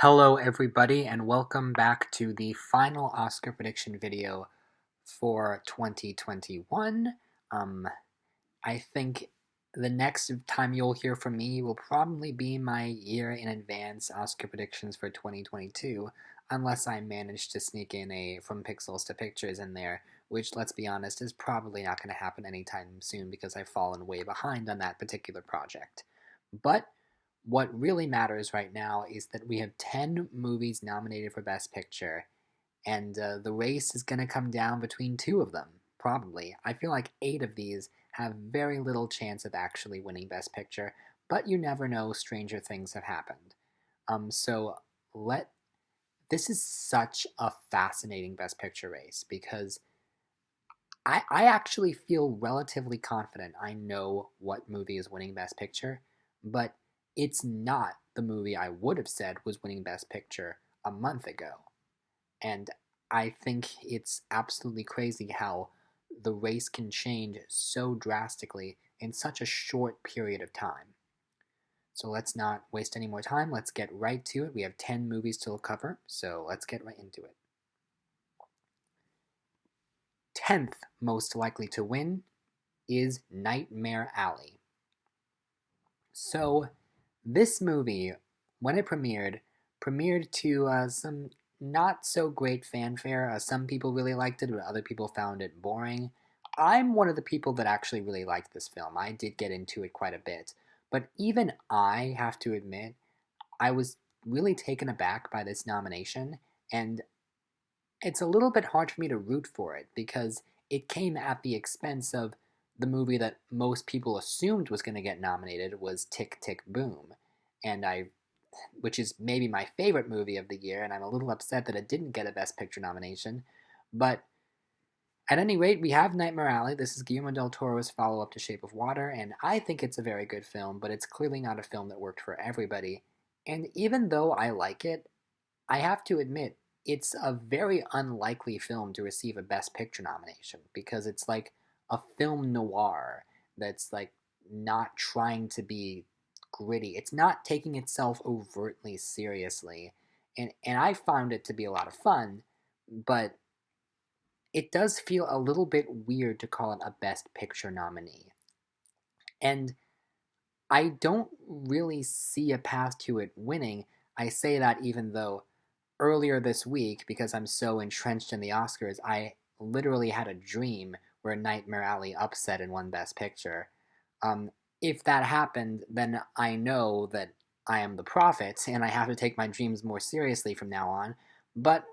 Hello, everybody, and welcome back to the final Oscar prediction video for 2021. I think the next time you'll hear from me will probably be my year in advance Oscar predictions for 2022, unless I manage to sneak in a From Pixels to Pictures in there, which, let's be honest, is probably not going to happen anytime soon because I've fallen way behind on that particular project. But what really matters right now is that we have 10 movies nominated for Best Picture, and the race is going to come down between two of them, probably. I feel like 8 of these have very little chance of actually winning Best Picture, but you never know, stranger things have happened. So let this is such a fascinating Best Picture race because I actually feel relatively confident I know what movie is winning Best Picture, but it's not the movie I would have said was winning Best Picture a month ago. And I think it's absolutely crazy how the race can change so drastically in such a short period of time. So let's not waste any more time. Let's get right to it. We have 10 movies to cover, so let's get right into it. 10th most likely to win is Nightmare Alley. So this movie, when it premiered to some not so great fanfare. Some people really liked it, but other people found it boring. I'm one of the people that actually really liked this film. I did get into it quite a bit. But even I have to admit, I was really taken aback by this nomination, and it's a little bit hard for me to root for it because it came at the expense of the movie that most people assumed was going to get nominated was Tick Tick Boom. And which is maybe my favorite movie of the year, and I'm a little upset that it didn't get a Best Picture nomination. But at any rate, we have Nightmare Alley. This is Guillermo del Toro's follow-up to Shape of Water, and I think it's a very good film, but it's clearly not a film that worked for everybody. And even though I like it, I have to admit, it's a very unlikely film to receive a Best Picture nomination, because it's like a film noir that's like not trying to be gritty. It's not taking itself overtly seriously. And I found it to be a lot of fun, but it does feel a little bit weird to call it a Best Picture nominee. And I don't really see a path to it winning. I say that even though earlier this week, because I'm so entrenched in the Oscars, I literally had a dream where Nightmare Alley upset and won Best Picture. If that happened, then I know that I am the prophet and I have to take my dreams more seriously from now on. But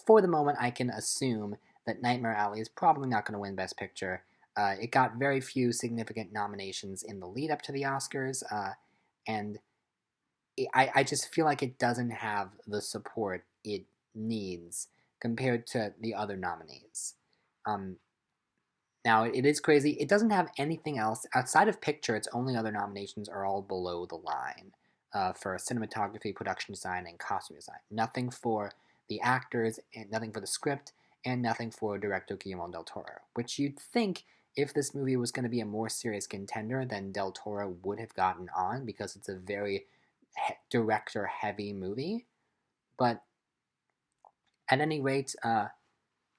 for the moment, I can assume that Nightmare Alley is probably not going to win Best Picture. It got very few significant nominations in the lead up to the Oscars, and I just feel like it doesn't have the support it needs compared to the other nominees. Now, it is crazy. It doesn't have anything else. Outside of picture, its only other nominations are all below the line for cinematography, production design, and costume design. Nothing for the actors, and nothing for the script, and nothing for director Guillermo del Toro, which you'd think if this movie was going to be a more serious contender, then Del Toro would have gotten on because it's a very director-heavy movie. But at any rate,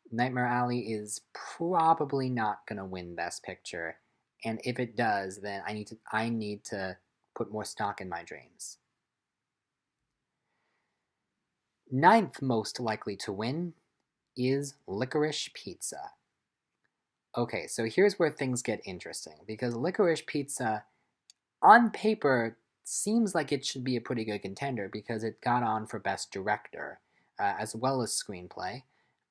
Nightmare Alley is probably not going to win Best Picture, and if it does, then I need to put more stock in my dreams. 9th most likely to win is Licorice Pizza. Okay, so here's where things get interesting, because Licorice Pizza, on paper, seems like it should be a pretty good contender because it got on for Best Director, as well as Screenplay.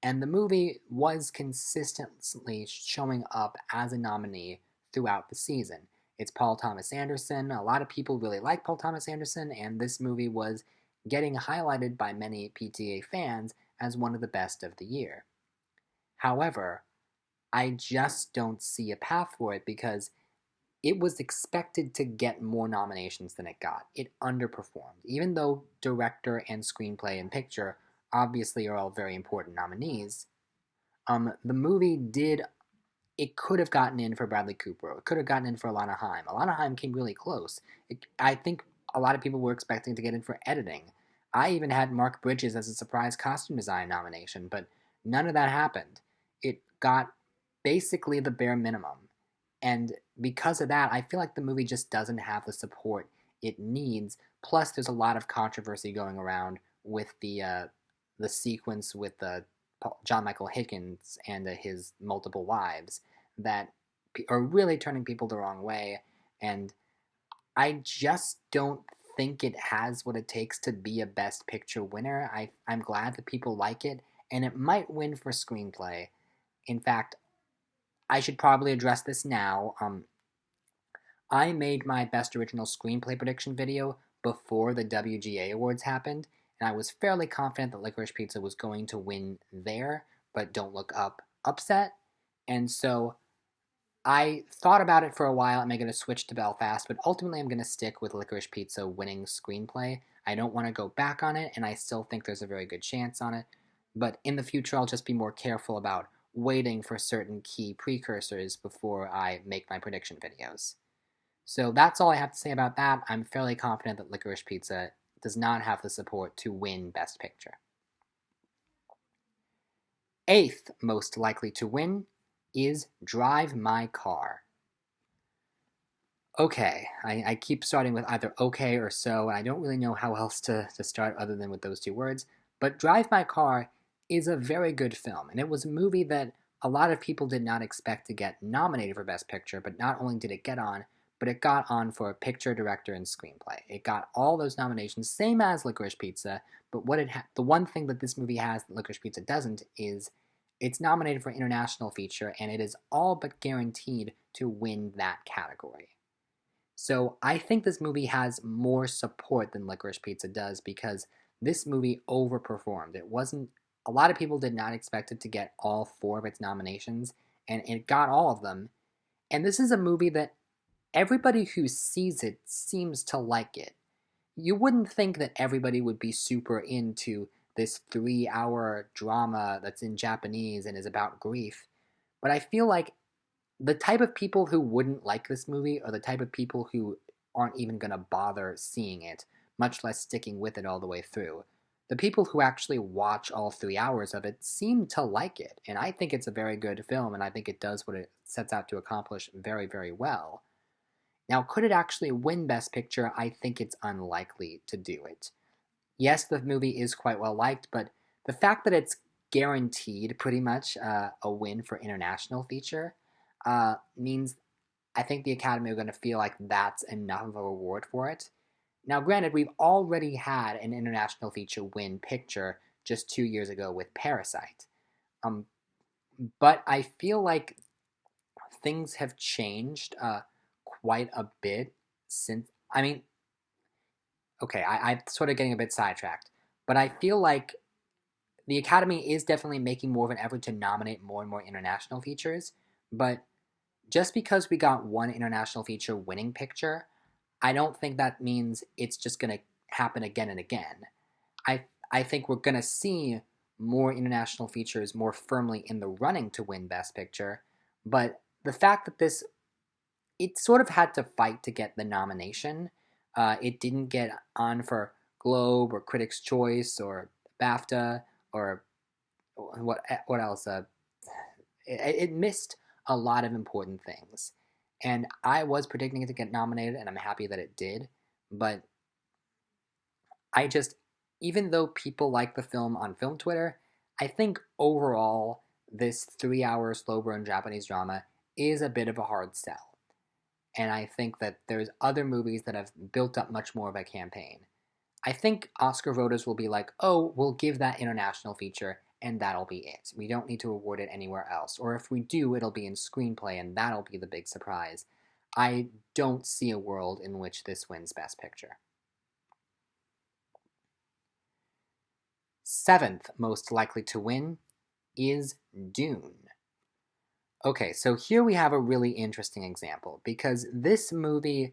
And the movie was consistently showing up as a nominee throughout the season. It's Paul Thomas Anderson. A lot of people really like Paul Thomas Anderson, and this movie was getting highlighted by many PTA fans as one of the best of the year. However, I just don't see a path for it because it was expected to get more nominations than it got. It underperformed. Even though director and screenplay and picture obviously are all very important nominees, the movie it could have gotten in for Bradley Cooper. It could have gotten in for Alana Haim. Alana Haim came really close. I think a lot of people were expecting to get in for editing. I even had Mark Bridges as a surprise costume design nomination, but none of that happened. It got basically the bare minimum. And because of that, I feel like the movie just doesn't have the support it needs. Plus, there's a lot of controversy going around with the sequence with John Michael Higgins and his multiple wives that are really turning people the wrong way. And I just don't think it has what it takes to be a Best Picture winner. I'm glad that people like it, and it might win for screenplay. In fact, I should probably address this now. I made my Best Original Screenplay prediction video before the WGA Awards happened, and I was fairly confident that Licorice Pizza was going to win there, but Don't Look Up upset. And so I thought about it for a while. Am I going to switch to Belfast? But ultimately, I'm going to stick with Licorice Pizza winning screenplay. I don't want to go back on it, and I still think there's a very good chance on it. But in the future, I'll just be more careful about waiting for certain key precursors before I make my prediction videos. So that's all I have to say about that. I'm fairly confident that Licorice Pizza does not have the support to win Best Picture. Eighth most likely to win is Drive My Car. Okay, I keep starting with either okay or so, and I don't really know how else to start other than with those two words. But Drive My Car is a very good film, and it was a movie that a lot of people did not expect to get nominated for Best Picture, but not only did it get on, but it got on for picture, director, and screenplay. It got all those nominations, same as Licorice Pizza, but the one thing that this movie has that Licorice Pizza doesn't is it's nominated for International Feature, and it is all but guaranteed to win that category. So I think this movie has more support than Licorice Pizza does because this movie overperformed. It wasn't, a lot of people did not expect it to get all four of its nominations, and it got all of them. And this is a movie that everybody who sees it seems to like it. You wouldn't think that everybody would be super into this 3-hour drama that's in Japanese and is about grief, but I feel like the type of people who wouldn't like this movie are the type of people who aren't even going to bother seeing it, much less sticking with it all the way through. The people who actually watch all 3 hours of it seem to like it, and I think it's a very good film, and I think it does what it sets out to accomplish very, very well. Now, could it actually win Best Picture? I think it's unlikely to do it. Yes, the movie is quite well liked, but the fact that it's guaranteed pretty much a win for International Feature means I think the Academy are going to feel like that's enough of a reward for it. Now, granted, we've already had an International Feature win picture just 2 years ago with Parasite. But I feel like things have changed quite a bit since. I mean, okay, I'm sort of getting a bit sidetracked, but I feel like the Academy is definitely making more of an effort to nominate more and more international features, but just because we got one international feature winning picture, I don't think that means it's just going to happen again and again. I think we're going to see more international features more firmly in the running to win Best Picture, but the fact that it sort of had to fight to get the nomination. It didn't get on for Globe or Critics' Choice or BAFTA or what else? It missed a lot of important things. And I was predicting it to get nominated, and I'm happy that it did. But even though people like the film on film Twitter, I think overall this 3-hour slow burn Japanese drama is a bit of a hard sell. And I think that there's other movies that have built up much more of a campaign. I think Oscar voters will be like, oh, we'll give that international feature, and that'll be it. We don't need to award it anywhere else. Or if we do, it'll be in screenplay, and that'll be the big surprise. I don't see a world in which this wins Best Picture. Seventh most likely to win is Dune. Okay, so here we have a really interesting example, because this movie,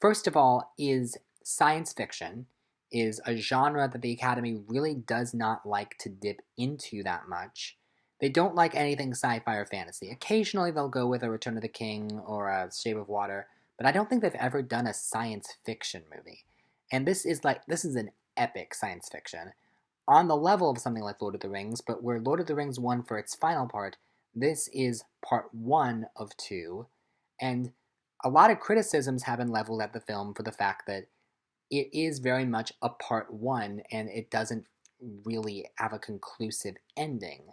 first of all, is science fiction, is a genre that the Academy really does not like to dip into that much. They don't like anything sci-fi or fantasy. Occasionally they'll go with a Return of the King or a Shape of Water, but I don't think they've ever done a science fiction movie. And this is an epic science fiction. On the level of something like Lord of the Rings, but where Lord of the Rings won for its final part, this is part one of two. And a lot of criticisms have been leveled at the film for the fact that it is very much a part one and it doesn't really have a conclusive ending.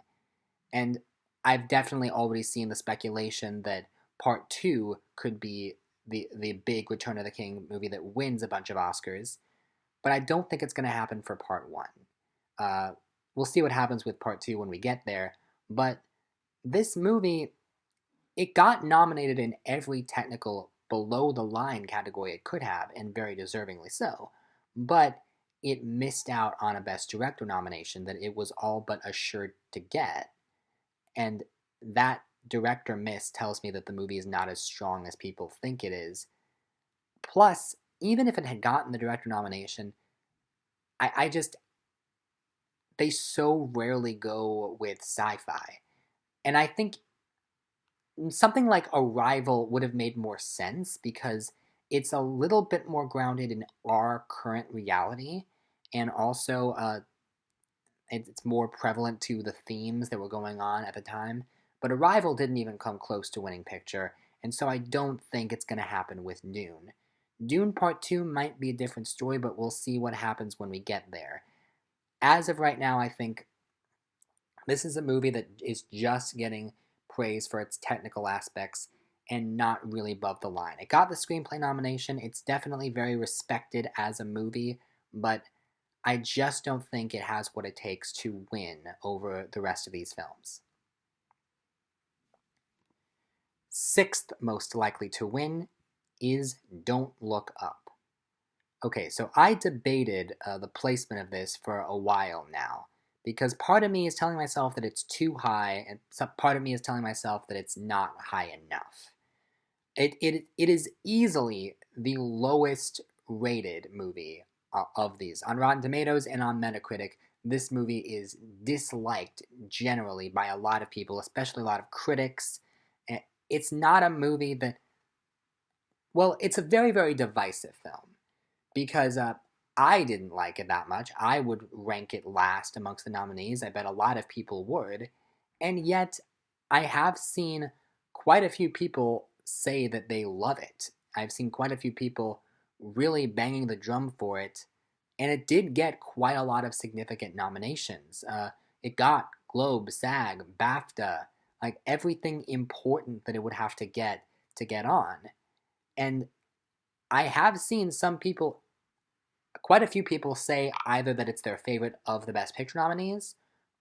And I've definitely already seen the speculation that part two could be the big Return of the King movie that wins a bunch of Oscars, but I don't think it's going to happen for part one. Uh, we'll see what happens with part two when we get there, but this movie, it got nominated in every technical below the line category it could have, and very deservingly so. But it missed out on a Best Director nomination that it was all but assured to get. And that director miss tells me that the movie is not as strong as people think it is. Plus, even if it had gotten the director nomination, I just, they so rarely go with sci fi. And I think something like Arrival would have made more sense because it's a little bit more grounded in our current reality, and also it's more prevalent to the themes that were going on at the time. But Arrival didn't even come close to winning picture, and so I don't think it's going to happen with Dune. Dune Part 2 might be a different story, but we'll see what happens when we get there. As of right now, I think this is a movie that is just getting praise for its technical aspects and not really above the line. It got the screenplay nomination. It's definitely very respected as a movie, but I just don't think it has what it takes to win over the rest of these films. Sixth most likely to win is Don't Look Up. Okay, so I debated the placement of this for a while now because part of me is telling myself that it's too high, and part of me is telling myself that it's not high enough. It is easily the lowest rated movie of these. On Rotten Tomatoes and on Metacritic, this movie is disliked generally by a lot of people, especially a lot of critics. It's not a movie that, well, it's a very, very divisive film because I didn't like it that much. I would rank it last amongst the nominees. I bet a lot of people would. And yet, I have seen quite a few people say that they love it. I've seen quite a few people really banging the drum for it. And it did get quite a lot of significant nominations. It got Globe, SAG, BAFTA, like everything important that it would have to get on. And I have seen some people, quite a few people, say either that it's their favorite of the Best Picture nominees,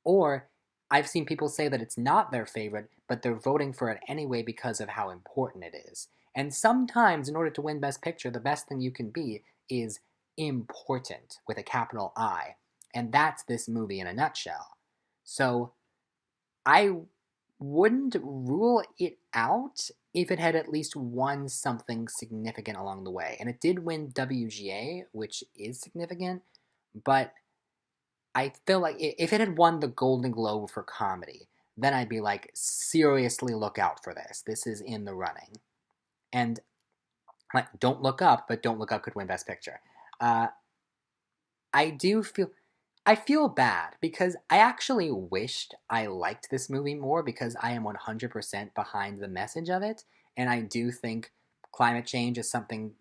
or I've seen people say that it's not their favorite, but they're voting for it anyway because of how important it is. And sometimes, in order to win Best Picture, the best thing you can be is important with a capital I. And that's this movie in a nutshell. So I wouldn't rule it out if it had at least won something significant along the way. And it did win WGA, which is significant, but I feel like if it had won the Golden Globe for comedy, then I'd be like, seriously look out for this. This is in the running. And like, Don't Look Up, but Don't Look Up could win Best Picture. I do feel I feel bad because I actually wished I liked this movie more because I am 100% behind the message of it, and I do think climate change is something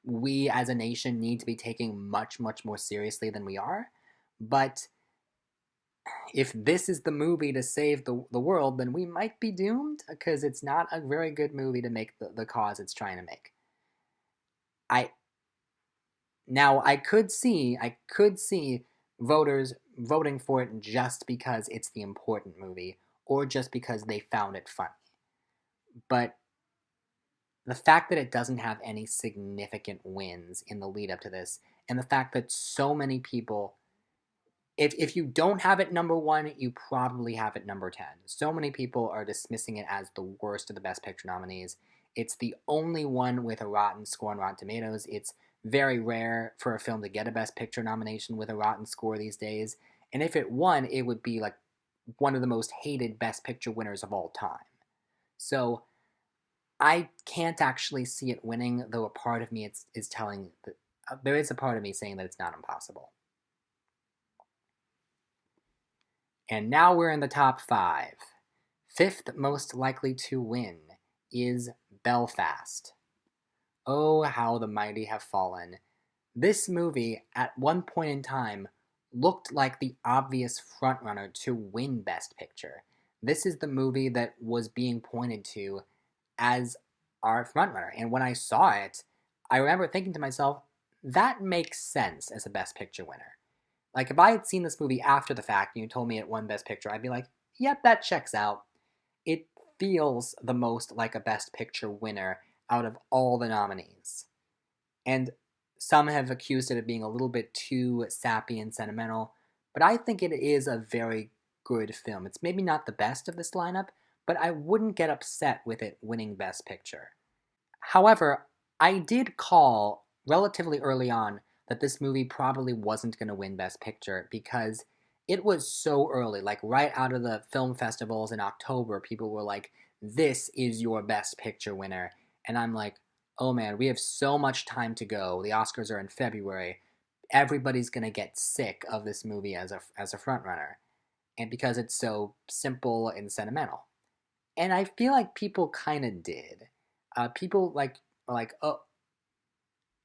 we as a nation need to be taking much, much more seriously than we are. But if this is the movie to save the world, then we might be doomed because it's not a very good movie to make the cause it's trying to make. I Now I could see voters voting for it just because it's the important movie or just because they found it funny. But the fact that it doesn't have any significant wins in the lead up to this, and the fact that so many people, if you don't have it number one, you probably have it number 10. So many people are dismissing it as the worst of the Best Picture nominees. It's the only one with a rotten score on Rotten Tomatoes. It's very rare for a film to get a Best Picture nomination with a rotten score these days. And if it won, it would be like one of the most hated Best Picture winners of all time. So I can't actually see it winning, though a part of me is telling that there is a part of me saying that it's not impossible. And now we're in the top five. Fifth most likely to win is Belfast. Oh, how the mighty have fallen. This movie, at one point in time, looked like the obvious frontrunner to win Best Picture. This is the movie that was being pointed to as our frontrunner. And when I saw it, I remember thinking to myself, that makes sense as a Best Picture winner. Like, if I had seen this movie after the fact and you told me it won Best Picture, I'd be like, yep, that checks out. It feels the most like a Best Picture winner out of all the nominees. And some have accused it of being a little bit too sappy and sentimental, but I think it is a very good film. It's maybe not the best of this lineup, but I wouldn't get upset with it winning Best Picture. However, I did call relatively early on that this movie probably wasn't going to win Best Picture because it was so early. Like, right out of the film festivals in October, people were like, this is your Best Picture winner. And I'm like, oh man, we have so much time to go. The Oscars are in February. Everybody's going to get sick of this movie as a frontrunner. And because it's so simple and sentimental. And I feel like people kind of did. People like are like, oh,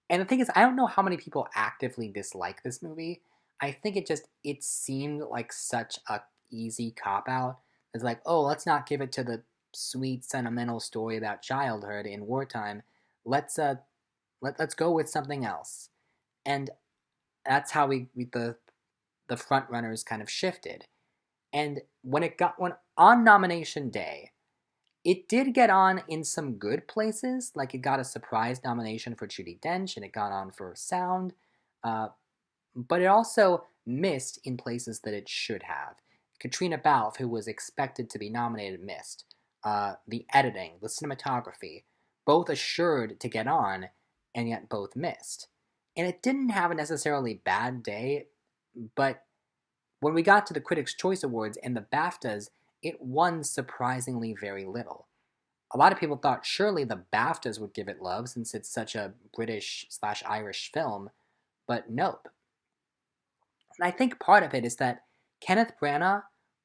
and the thing is, I don't know how many people actively dislike this movie. I think it seemed like such a easy cop out. It's like, oh, let's not give it to the sweet sentimental story about childhood in wartime. Let's let's go with something else. And that's how the front runners kind of shifted. And when on nomination day, it did get on in some good places, like it got a surprise nomination for Judi Dench, and it got on for sound, uh, but it also missed in places that it should have. Katrina Balfe, who was expected to be nominated, missed. The editing, the cinematography, both assured to get on, and yet both missed. And it didn't have a necessarily bad day, but when we got to the Critics' Choice Awards and the BAFTAs, it won surprisingly very little. A lot of people thought surely the BAFTAs would give it love since it's such a British/Irish film, but nope. And I think part of it is that Kenneth Branagh,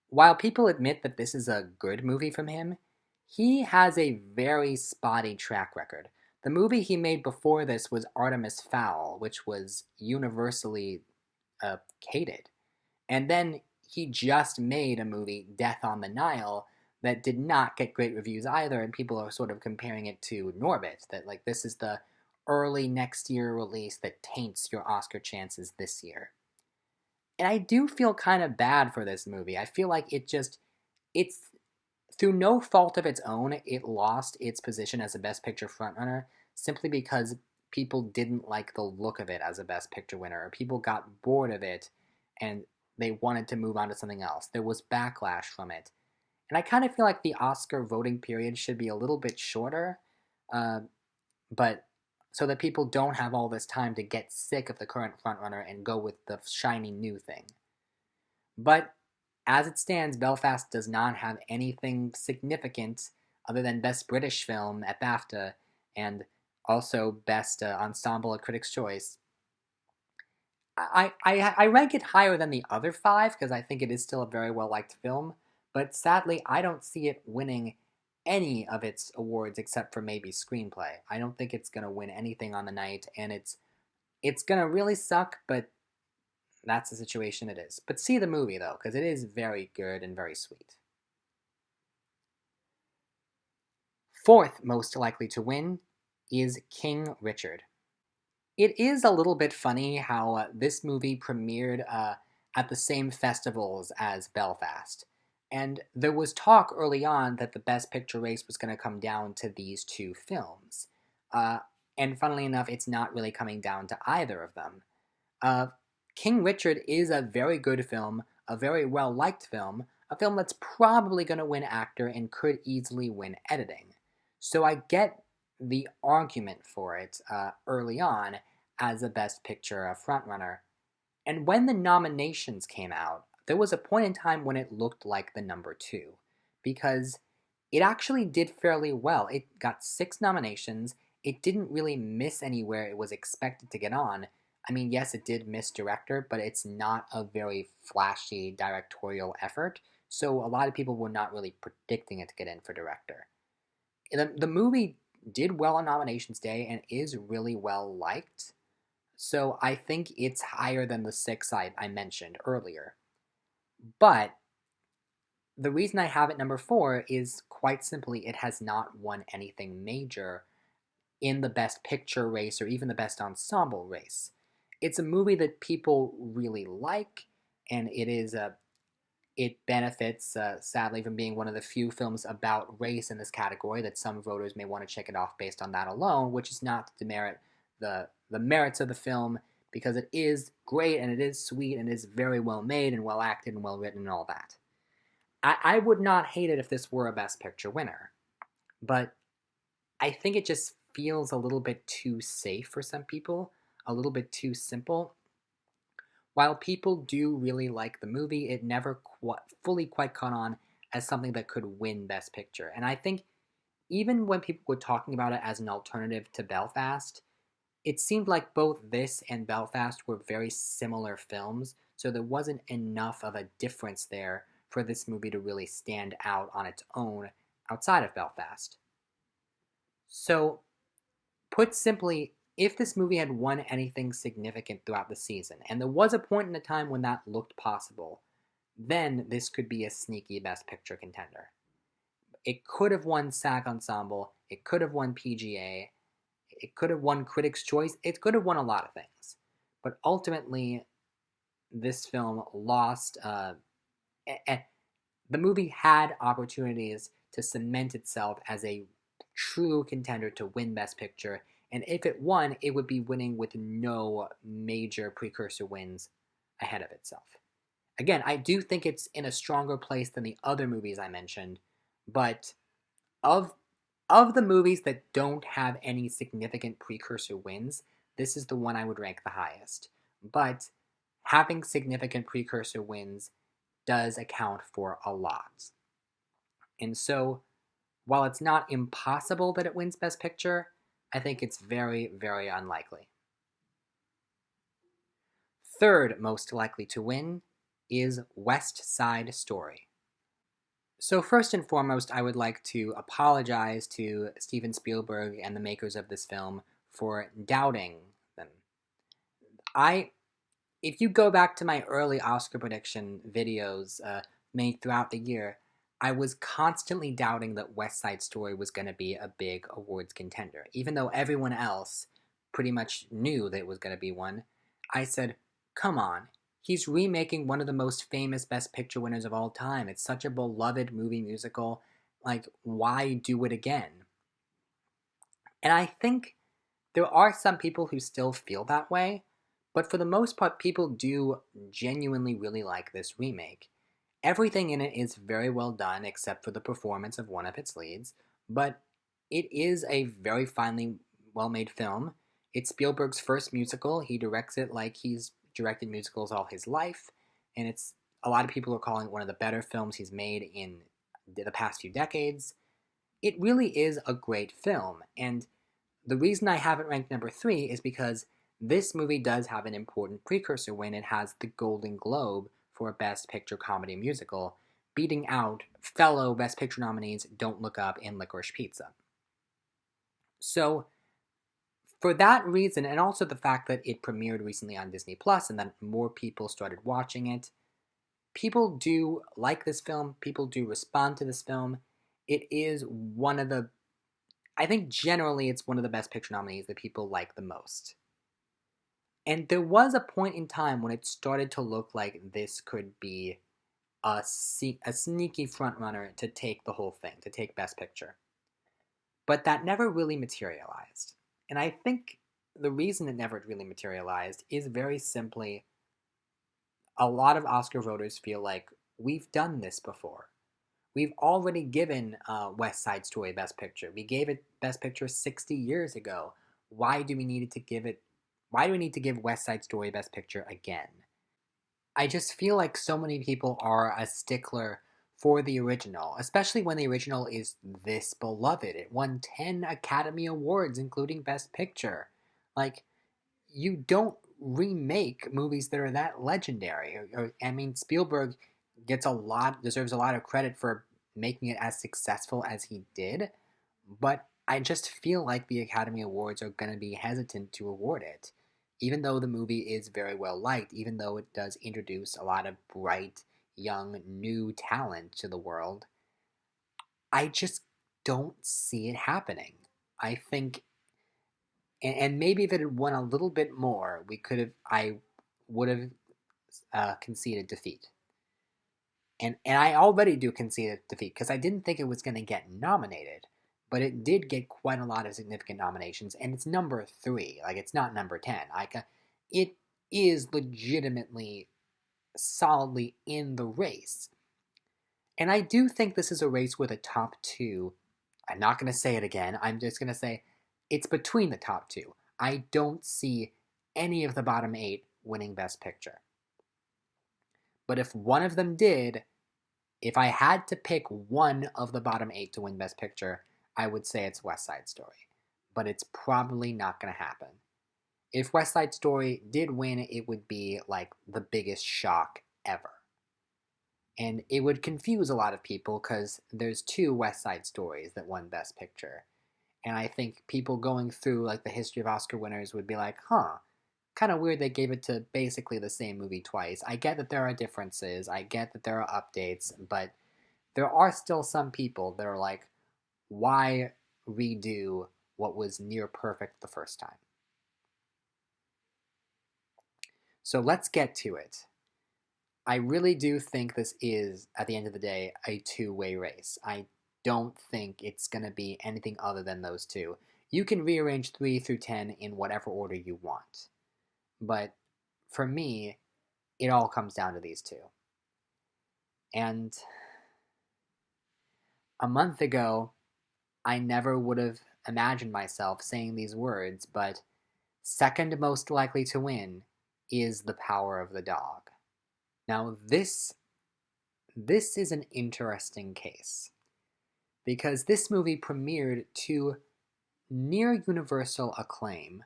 while people admit that this is a good movie from him, he has a very spotty track record. The movie he made before this was Artemis Fowl, which was universally hated. And then he just made a movie, Death on the Nile, that did not get great reviews either, and people are sort of comparing it to Norbit, that like this is the early next year release that taints your Oscar chances this year. And I do feel kind of bad for this movie. I feel like it's through no fault of its own, it lost its position as a Best Picture frontrunner simply because people didn't like the look of it as a Best Picture winner, or people got bored of it and they wanted to move on to something else. There was backlash from it. And I kind of feel like the Oscar voting period should be a little bit shorter, but so that people don't have all this time to get sick of the current frontrunner and go with the shiny new thing. But as it stands, Belfast does not have anything significant other than Best British Film at BAFTA and also Best Ensemble at Critics' Choice. I rank it higher than the other five because I think it is still a very well-liked film, but sadly, I don't see it winning any of its awards except for maybe screenplay. I don't think it's going to win anything on the night, and it's going to really suck, but that's the situation it is. But see the movie, though, because it is very good and very sweet. Fourth most likely to win is King Richard. It is a little bit funny how this movie premiered at the same festivals as Belfast. And there was talk early on that the Best Picture race was going to come down to these two films. And funnily enough, it's not really coming down to either of them. King Richard is a very good film, a very well-liked film, a film that's probably going to win actor and could easily win editing. So I get the argument for it early on as a Best Picture frontrunner. And when the nominations came out, there was a point in time when it looked like the number two, because it actually did fairly well. It got 6 nominations, it didn't really miss anywhere it was expected to get on, I mean, yes, it did miss director, but it's not a very flashy directorial effort, so a lot of people were not really predicting it to get in for director. The movie did well on nominations day and is really well liked, so I think it's higher than the six I mentioned earlier. But the reason I have it number four is quite simply it has not won anything major in the best picture race or even the best ensemble race. It's a movie that people really like, and it benefits, sadly, from being one of the few films about race in this category that some voters may want to check it off based on that alone, which is not to demerit the merits of the film, because it is great and it is sweet and it is very well made and well acted and well written and all that. I would not hate it if this were a Best Picture winner, but I think it just feels a little bit too safe for some people, a little bit too simple. While people do really like the movie, it never fully quite caught on as something that could win Best Picture. And I think even when people were talking about it as an alternative to Belfast, it seemed like both this and Belfast were very similar films, so there wasn't enough of a difference there for this movie to really stand out on its own outside of Belfast. So, put simply, if this movie had won anything significant throughout the season, and there was a point in the time when that looked possible, then this could be a sneaky Best Picture contender. It could have won SAG Ensemble, it could have won PGA, it could have won Critics' Choice, it could have won a lot of things. But ultimately, this film lost. The movie had opportunities to cement itself as a true contender to win Best Picture, and if it won, it would be winning with no major precursor wins ahead of itself. Again, I do think it's in a stronger place than the other movies I mentioned, but of the movies that don't have any significant precursor wins, this is the one I would rank the highest. But having significant precursor wins does account for a lot. And so, while it's not impossible that it wins Best Picture, I think it's very, very unlikely. Third most likely to win is West Side Story. So first and foremost, I would like to apologize to Steven Spielberg and the makers of this film for doubting them. If you go back to my early Oscar prediction videos made throughout the year, I was constantly doubting that West Side Story was going to be a big awards contender. Even though everyone else pretty much knew that it was going to be one, I said, come on, he's remaking one of the most famous Best Picture winners of all time. It's such a beloved movie musical. Like, why do it again? And I think there are some people who still feel that way, but for the most part, people do genuinely really like this remake. Everything in it is very well done except for the performance of one of its leads, but it is a very finely well-made film. It's Spielberg's first musical. He directs it like he's directed musicals all his life, and it's a lot of people are calling it one of the better films he's made in the past few decades. It really is a great film, and the reason I have it ranked number 3 is because this movie does have an important precursor win. It has the Golden Globe for Best Picture Comedy Musical, beating out fellow Best Picture nominees Don't Look Up and Licorice Pizza. So, for that reason, and also the fact that it premiered recently on Disney Plus and that more people started watching it, people do like this film, people do respond to this film. It is one of the, I think generally it's one of the Best Picture nominees that people like the most. And there was a point in time when it started to look like this could be a sneaky frontrunner to take the whole thing, to take Best Picture. But that never really materialized. And I think the reason it never really materialized is very simply a lot of Oscar voters feel like we've done this before. We've already given West Side Story Best Picture. We gave it Best Picture 60 years ago. Why do we need to give West Side Story Best Picture again? I just feel like so many people are a stickler for the original, especially when the original is this beloved. It won 10 Academy Awards, including Best Picture. Like, you don't remake movies that are that legendary. I mean, Spielberg deserves a lot of credit for making it as successful as he did, but I just feel like the Academy Awards are going to be hesitant to award it. Even though the movie is very well liked, even though it does introduce a lot of bright, young, new talent to the world, I just don't see it happening. I think, and maybe if it had won a little bit more, I would have conceded defeat. And I already do concede defeat because I didn't think it was going to get nominated, but it did get quite a lot of significant nominations, and it's number 3. Like, it's not number 10. It is legitimately solidly in the race. And I do think this is a race with a top 2. I'm not going to say it again. I'm just going to say it's between the top 2. I don't see any of the bottom 8 winning Best Picture. But if one of them did, if I had to pick one of the bottom 8 to win Best Picture, I would say it's West Side Story. But it's probably not going to happen. If West Side Story did win, it would be like the biggest shock ever. And it would confuse a lot of people because there's 2 West Side Stories that won Best Picture. And I think people going through like the history of Oscar winners would be like, kind of weird they gave it to basically the same movie twice. I get that there are differences, I get that there are updates, but there are still some people that are like, why redo what was near perfect the first time? So let's get to it. I really do think this is, at the end of the day, a two-way race. I don't think it's going to be anything other than those 2. You can rearrange 3 through 10 in whatever order you want. But for me, it all comes down to these 2. And a month ago, I never would have imagined myself saying these words, but second most likely to win is The Power of the Dog. Now, this is an interesting case because this movie premiered to near universal acclaim,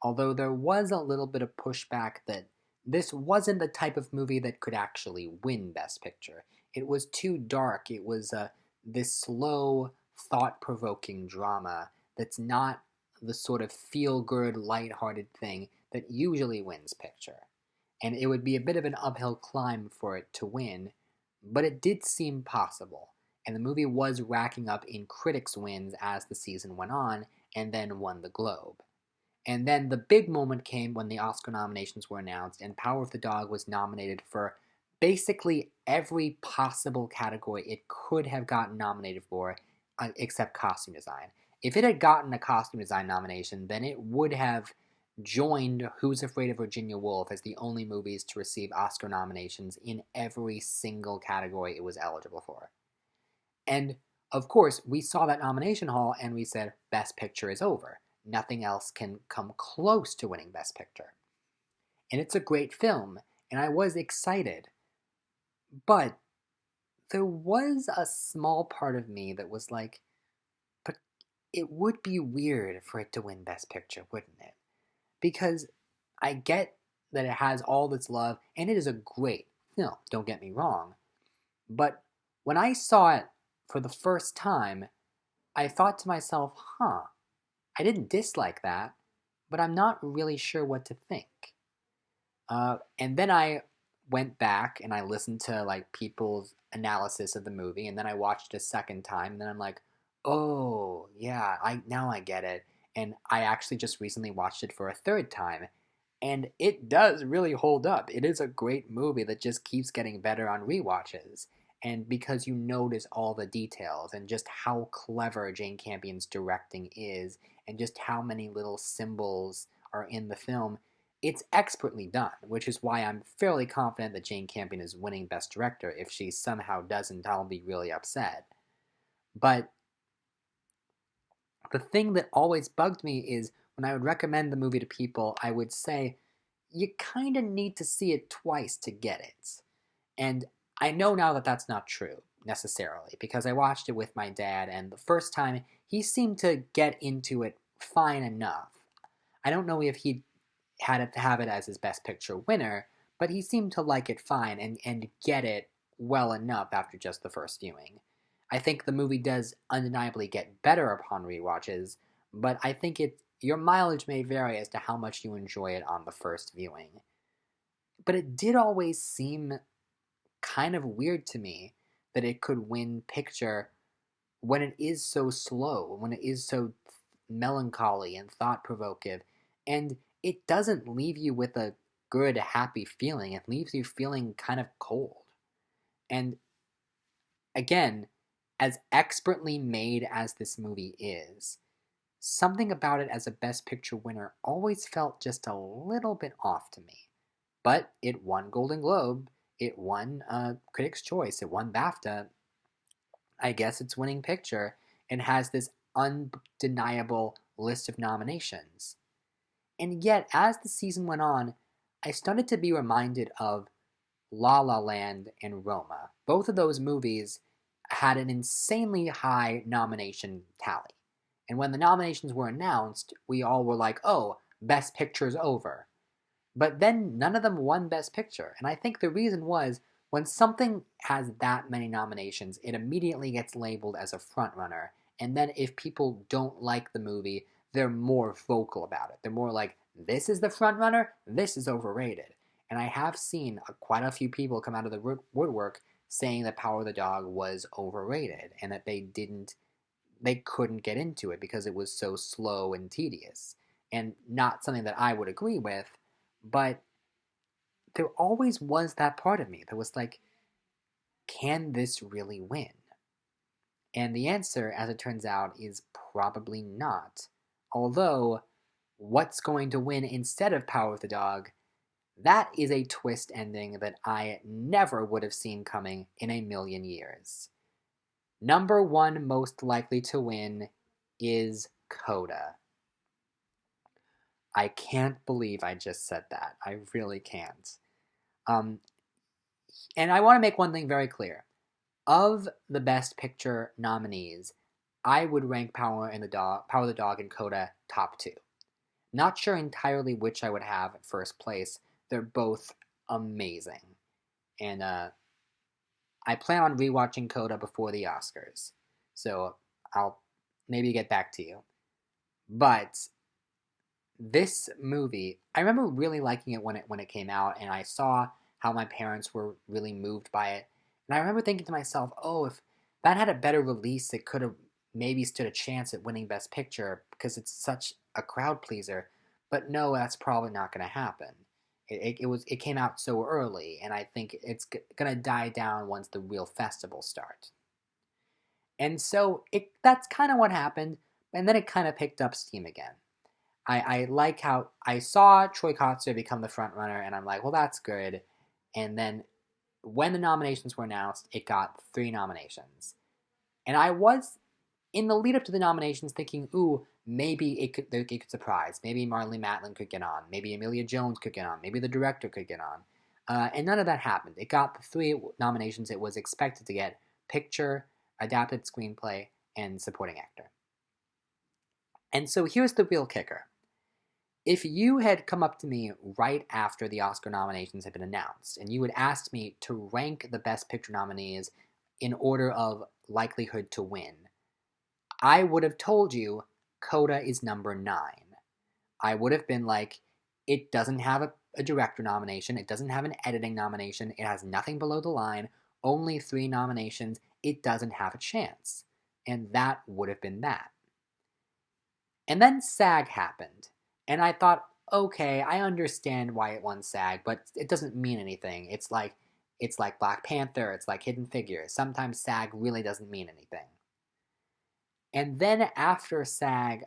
although there was a little bit of pushback that this wasn't the type of movie that could actually win Best Picture. It was too dark. It was this slow, thought-provoking drama that's not the sort of feel-good, lighthearted thing that usually wins Picture. And it would be a bit of an uphill climb for it to win, but it did seem possible. And the movie was racking up in critics' wins as the season went on, and then won the Globe. And then the big moment came when the Oscar nominations were announced, and Power of the Dog was nominated for basically every possible category it could have gotten nominated for, except costume design. If it had gotten a costume design nomination, then it would have joined Who's Afraid of Virginia Woolf as the only movies to receive Oscar nominations in every single category it was eligible for. And, of course, we saw that nomination haul and we said, Best Picture is over. Nothing else can come close to winning Best Picture. And it's a great film, and I was excited. But there was a small part of me that was like, but it would be weird for it to win Best Picture, wouldn't it? Because I get that it has all this love, and it is a great film, don't get me wrong. But when I saw it for the first time, I thought to myself, I didn't dislike that, but I'm not really sure what to think. And then I went back and I listened to like people's analysis of the movie, and then I watched it a second time, and then I'm like, oh yeah, now I get it. And I actually just recently watched it for a third time, and it does really hold up. It is a great movie that just keeps getting better on rewatches. And because you notice all the details and just how clever Jane Campion's directing is, and just how many little symbols are in the film, it's expertly done, which is why I'm fairly confident that Jane Campion is winning Best Director. If she somehow doesn't, I'll be really upset. But the thing that always bugged me is when I would recommend the movie to people, I would say, you kind of need to see it twice to get it. And I know now that that's not true, necessarily, because I watched it with my dad, and the first time, he seemed to get into it fine enough. I don't know if he had it to have it as his Best Picture winner, but he seemed to like it fine and get it well enough after just the first viewing. I think the movie does undeniably get better upon rewatches, but I think your mileage may vary as to how much you enjoy it on the first viewing. But it did always seem kind of weird to me that it could win picture when it is so slow, when it is so melancholy and thought provoking, and it doesn't leave you with a good, happy feeling. It leaves you feeling kind of cold. And again, as expertly made as this movie is, something about it as a Best Picture winner always felt just a little bit off to me. But it won Golden Globe, it won Critics' Choice, it won BAFTA. I guess it's winning picture and has this undeniable list of nominations. And yet, as the season went on, I started to be reminded of La La Land and Roma. Both of those movies had an insanely high nomination tally. And when the nominations were announced, we all were like, oh, Best Picture's over. But then none of them won Best Picture. And I think the reason was when something has that many nominations, it immediately gets labeled as a frontrunner. And then if people don't like the movie, they're more vocal about it. They're more like, this is the frontrunner, this is overrated. And I have seen quite a few people come out of the woodwork saying that Power of the Dog was overrated and that they couldn't get into it because it was so slow and tedious. And not something that I would agree with, but there always was that part of me that was like, can this really win? And the answer, as it turns out, is probably not. Although, what's going to win instead of Power of the Dog? That is a twist ending that I never would have seen coming in a million years. Number one most likely to win is Coda. I can't believe I just said that. I really can't. And I want to make one thing very clear. Of the Best Picture nominees, I would rank Power of the Dog and Coda top two. Not sure entirely which I would have at first place. They're both amazing. And I plan on rewatching Coda before the Oscars. So I'll maybe get back to you. But this movie, I remember really liking it when it came out, and I saw how my parents were really moved by it. And I remember thinking to myself, oh, if that had a better release, it could have maybe stood a chance at winning Best Picture because it's such a crowd pleaser. But no, that's probably not going to happen. It came out so early, and I think it's going to die down once the real festivals start. And so that's kind of what happened, and then it kind of picked up steam again. I like how I saw Troy Kotsur become the front runner, and I'm like, well, that's good. And then when the nominations were announced, it got 3 nominations. And I was, in the lead up to the nominations, thinking, ooh, maybe it could surprise. Maybe Marlee Matlin could get on. Maybe Emilia Jones could get on. Maybe the director could get on. And none of that happened. It got the 3 nominations it was expected to get: Picture, Adapted Screenplay, and Supporting Actor. And so here's the real kicker. If you had come up to me right after the Oscar nominations had been announced, and you had asked me to rank the Best Picture nominees in order of likelihood to win, I would have told you Coda is number 9. I would have been like, it doesn't have a director nomination, it doesn't have an editing nomination, it has nothing below the line, only 3 nominations, it doesn't have a chance. And that would have been that. And then SAG happened. And I thought, okay, I understand why it won SAG, but it doesn't mean anything. It's like Black Panther, it's like Hidden Figures. Sometimes SAG really doesn't mean anything. And then after SAG,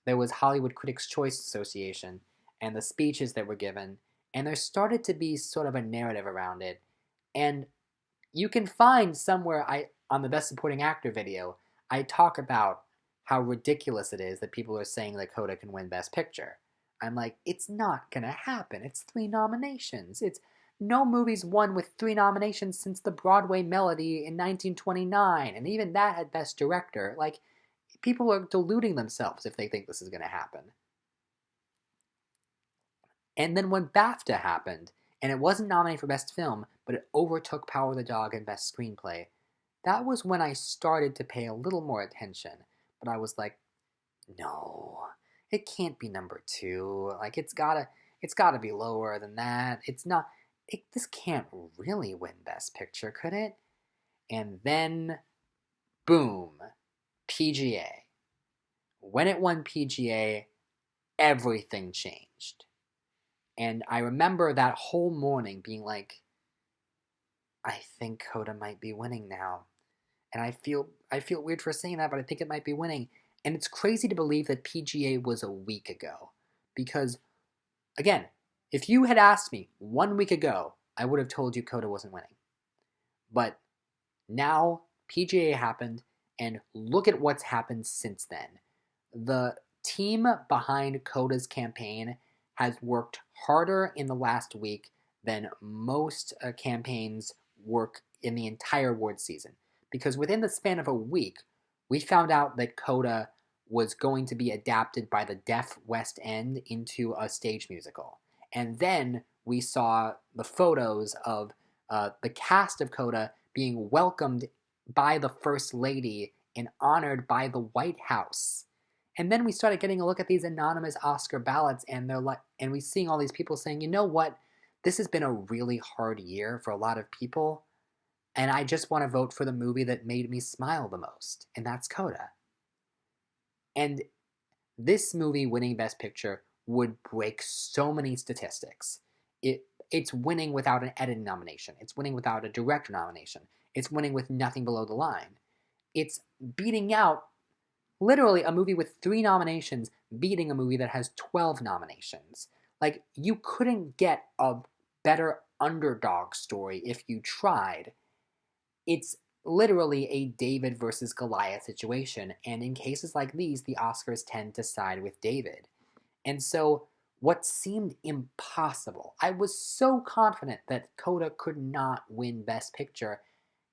there was Hollywood Critics' Choice Association and the speeches that were given, and there started to be sort of a narrative around it. And you can find somewhere on the Best Supporting Actor video, I talk about how ridiculous it is that people are saying that Coda can win Best Picture. I'm like, it's not gonna happen. It's 3 nominations. No movie's won with 3 nominations since The Broadway Melody in 1929, and even that had Best Director. Like, people are deluding themselves if they think this is gonna happen. And then when BAFTA happened, and it wasn't nominated for Best Film, but it overtook Power of the Dog and Best Screenplay, that was when I started to pay a little more attention. But I was like, no, it can't be number two. Like it's gotta be lower than that. It's not. This can't really win Best Picture, could it? And then, boom, PGA. When it won PGA, everything changed. And I remember that whole morning being like, I think Coda might be winning now. And I feel weird for saying that, but I think it might be winning. And it's crazy to believe that PGA was a week ago. Because, again, if you had asked me 1 week ago, I would have told you Coda wasn't winning. But now PGA happened, and look at what's happened since then. The team behind Coda's campaign has worked harder in the last week than most campaigns work in the entire award season. Because within the span of a week, we found out that Coda was going to be adapted by the deaf West End into a stage musical. And then we saw the photos of the cast of Coda being welcomed by the First Lady and honored by the White House. And then we started getting a look at these anonymous Oscar ballots, and we seeing all these people saying, you know what, this has been a really hard year for a lot of people, and I just want to vote for the movie that made me smile the most, and that's Coda. And this movie winning Best Picture would break so many statistics. It's winning without an editing nomination. It's winning without a director nomination. It's winning with nothing below the line. It's beating out literally a movie with 3 nominations, beating a movie that has 12 nominations. Like, you couldn't get a better underdog story if you tried. It's literally a David versus Goliath situation, and in cases like these, the Oscars tend to side with David. And so, what seemed impossible, I was so confident that Coda could not win Best Picture,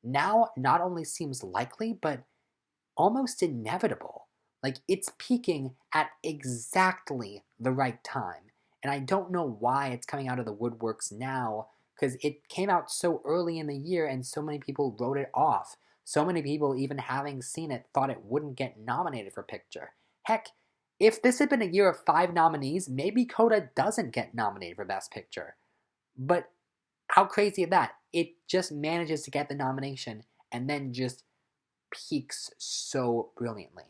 now not only seems likely, but almost inevitable. Like, it's peaking at exactly the right time. And I don't know why it's coming out of the woodworks now, because it came out so early in the year and so many people wrote it off. So many people, even having seen it, thought it wouldn't get nominated for picture. Heck, if this had been a year of 5 nominees, maybe Coda doesn't get nominated for Best Picture. But how crazy is that? It just manages to get the nomination and then just peaks so brilliantly.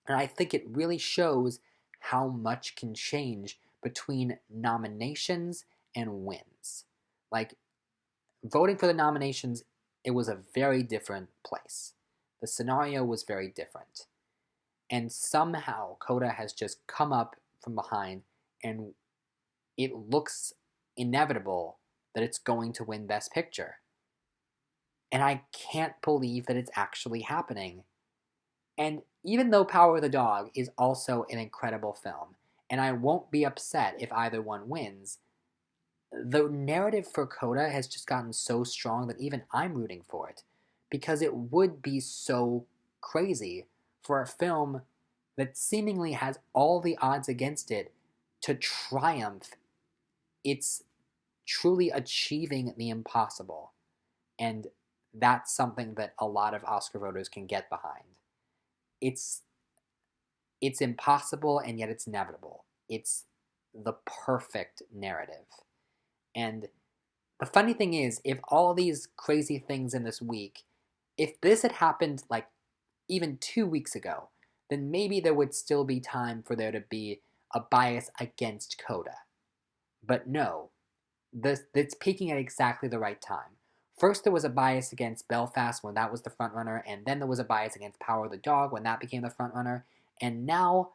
And I think it really shows how much can change between nominations and wins. Like, voting for the nominations, it was a very different place. The scenario was very different. And somehow Coda has just come up from behind, and it looks inevitable that it's going to win Best Picture. And I can't believe that it's actually happening. And even though Power of the Dog is also an incredible film, and I won't be upset if either one wins, the narrative for Coda has just gotten so strong that even I'm rooting for it. Because it would be so crazy for a film that seemingly has all the odds against it to triumph. It's truly achieving the impossible. And that's something that a lot of Oscar voters can get behind. It's impossible, and yet it's inevitable. It's the perfect narrative. And the funny thing is, if all these crazy things in this week, if this had happened like even 2 weeks ago, then maybe there would still be time for there to be a bias against Coda. But no, it's peaking at exactly the right time. First, there was a bias against Belfast when that was the frontrunner, and then there was a bias against Power of the Dog when that became the frontrunner, and now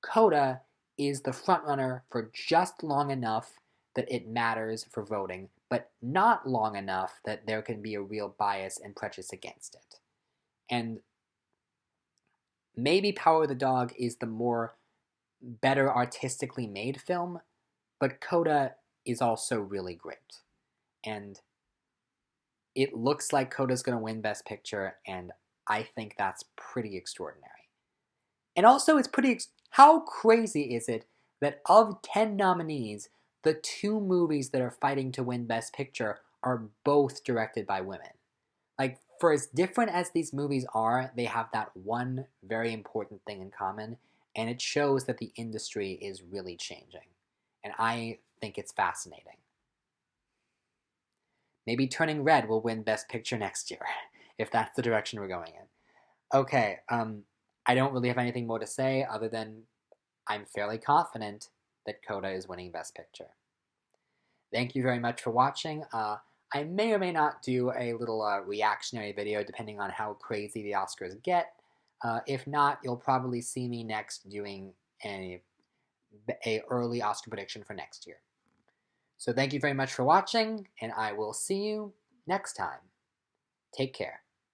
Coda is the frontrunner for just long enough that it matters for voting, but not long enough that there can be a real bias and prejudice against it. And maybe Power of the Dog is the more better artistically made film, but Coda is also really great. And it looks like Coda's going to win Best Picture, and I think that's pretty extraordinary. And also, it's pretty... how crazy is it that of 10 nominees, the two movies that are fighting to win Best Picture are both directed by women. Like, for as different as these movies are, they have that one very important thing in common, and it shows that the industry is really changing. And I think it's fascinating. Maybe Turning Red will win Best Picture next year, if that's the direction we're going in. Okay, I don't really have anything more to say other than I'm fairly confident that Coda is winning Best Picture. Thank you very much for watching. I may or may not do a little reactionary video depending on how crazy the Oscars get. If not, you'll probably see me next doing a early Oscar prediction for next year. So thank you very much for watching, and I will see you next time. Take care.